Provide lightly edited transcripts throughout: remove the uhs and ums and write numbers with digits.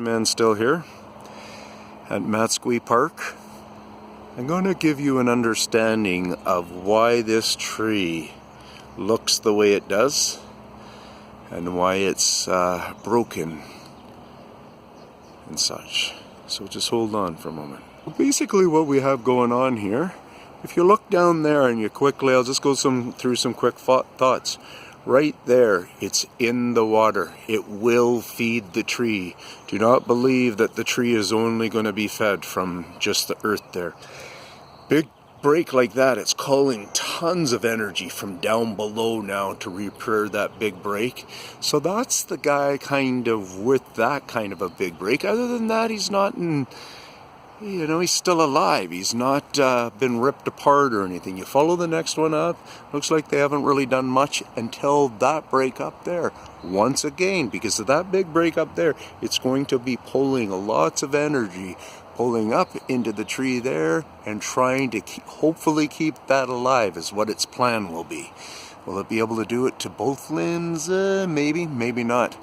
Man still here at Matsqui Park. I'm going to give you an understanding of why this tree looks the way it does and why it's broken and such. So just hold on for a moment. Basically what we have going on here, if you look down there and you quickly, I'll just go through some quick thoughts. Right there, it's in the water. It will feed the tree. Do not believe that the tree is only going to be fed from just the earth there. Big break like that, it's calling tons of energy from down below now to repair that big break. So that's the guy kind of with that kind of a big break. Other than that, he's not in... You know, he's still alive. He's not been ripped apart or anything. You follow the next one up. Looks like they haven't really done much until that break up there. Once again, because of that big break up there, it's going to be pulling lots of energy, pulling up into the tree there and trying to hopefully keep that alive is what its plan will be. Will it be able to do it to both limbs? Maybe, maybe not.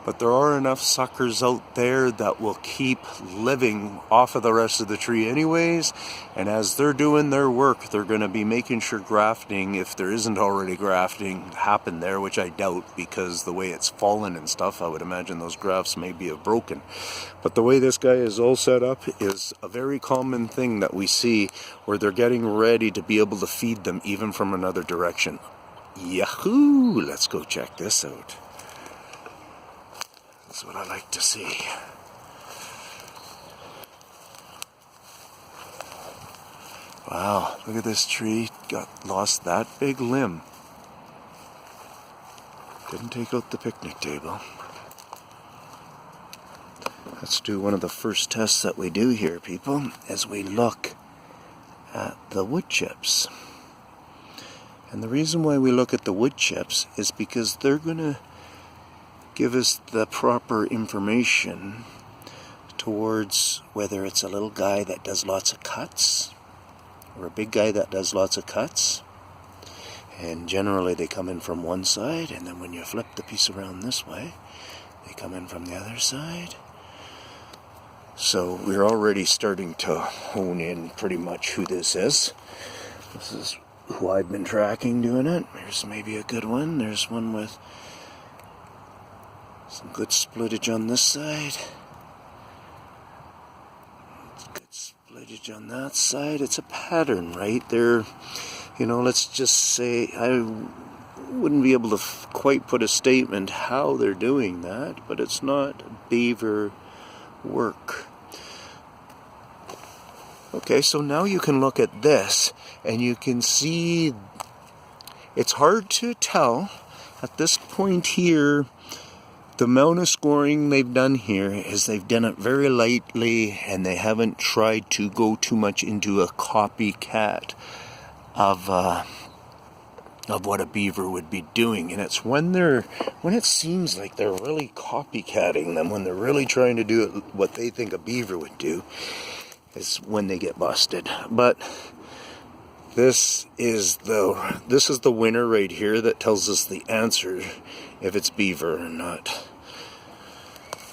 But there are enough suckers out there that will keep living off of the rest of the tree anyways. And as they're doing their work, they're going to be making sure grafting, if there isn't already grafting, happen there, which I doubt because the way it's fallen and stuff, I would imagine those grafts maybe have broken. But the way this guy is all set up is a very common thing that we see where they're getting ready to be able to feed them even from another direction. Yahoo! Let's go check this out. That's what I like to see. Wow, look at this tree. Lost that big limb. Didn't take out the picnic table. Let's do one of the first tests that we do here, people, as we look at the wood chips. And the reason why we look at the wood chips is because they're going to give us the proper information towards whether it's a little guy that does lots of cuts or a big guy that does lots of cuts. And generally they come in from one side, and then when you flip the piece around this way, they come in from the other side. So we're already starting to hone in pretty much who this is. This is who I've been tracking doing it. There's maybe a good one. There's one with some good splittage on this side. Good splittage on that side. It's a pattern right there. You know, let's just say I wouldn't be able to quite put a statement how they're doing that, but it's not beaver work. Okay, so now you can look at this and you can see it's hard to tell at this point here. The amount of scoring they've done here is they've done it very lightly, and they haven't tried to go too much into a copycat of what a beaver would be doing. And it's when it seems like they're really copycatting them, when they're really trying to do what they think a beaver would do, is when they get busted. But this is the winner right here that tells us the answer if it's beaver or not.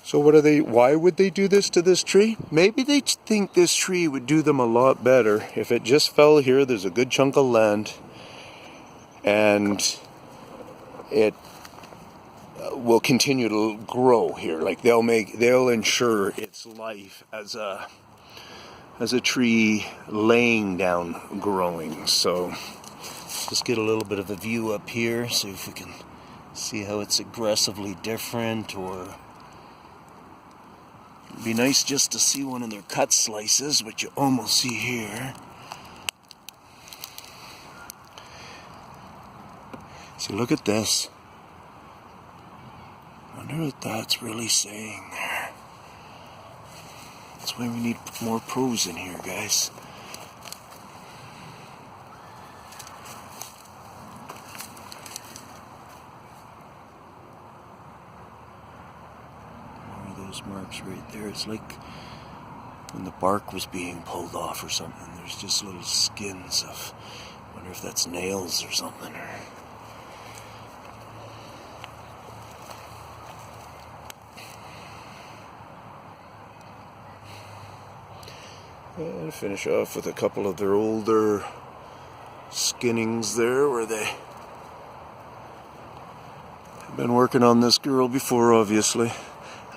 So why would they do this to this tree? Maybe they think this tree would do them a lot better if it just fell here. There's a good chunk of land and it will continue to grow here. Like they'll ensure its life as a tree laying down growing. So just get a little bit of a view up here, see if we can see how it's aggressively different, or it'd be nice just to see one of their cut slices, which you almost see here. So look at this. I wonder what that's really saying there. That's why we need more pros in here, guys. More of those marks right there. It's like when the bark was being pulled off or something. There's just little skins of, I wonder if that's nails or something. And finish off with a couple of their older skinnings there where they have been working on this girl before, obviously.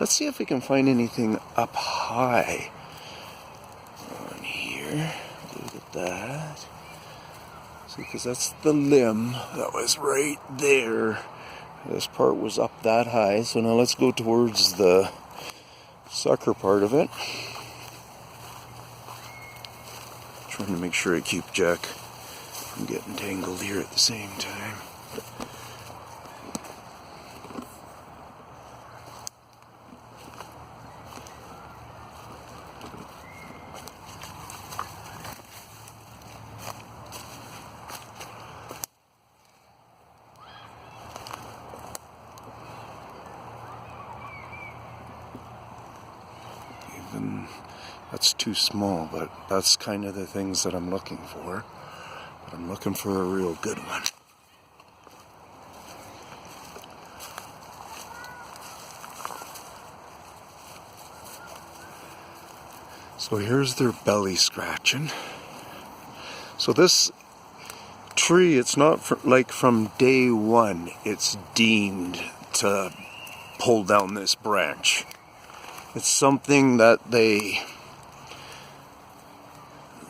Let's see if we can find anything up high on here. Look at that. See, because that's the limb that was right there. This part was up that high, so now let's go towards the sucker part of it. Trying to make sure I keep Jack from getting tangled here at the same time. That's too small, but that's kind of the things that I'm looking for. I'm looking for a real good one. So here's their belly scratching. So this tree, it's not like from day one it's deemed to pull down this branch. It's something that they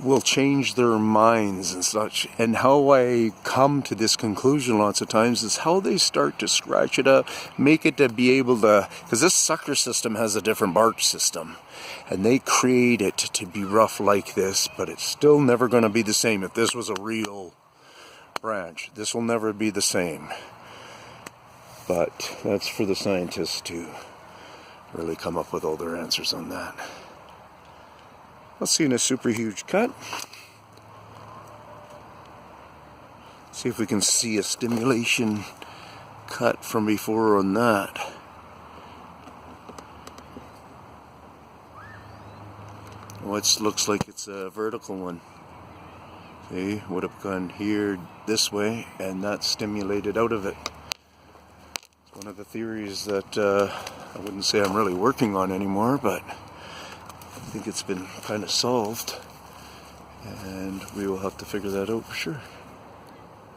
will change their minds and such. And how I come to this conclusion lots of times is how they start to scratch it up, make it to be able to, because this sucker system has a different bark system, and they create it to be rough like this, but it's still never going to be the same. If this was a real branch, this will never be the same. But that's for the scientists to really come up with all their answers on that. Let's see in a super huge cut. See if we can see a stimulation cut from before on that. Oh, it looks like it's a vertical one. See, would have gone here this way, and that stimulated out of it. It's one of the theories that I wouldn't say I'm really working on anymore, but I think it's been kind of solved, and we will have to figure that out for sure.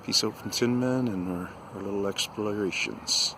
Peace out from Tin Man and our little explorations.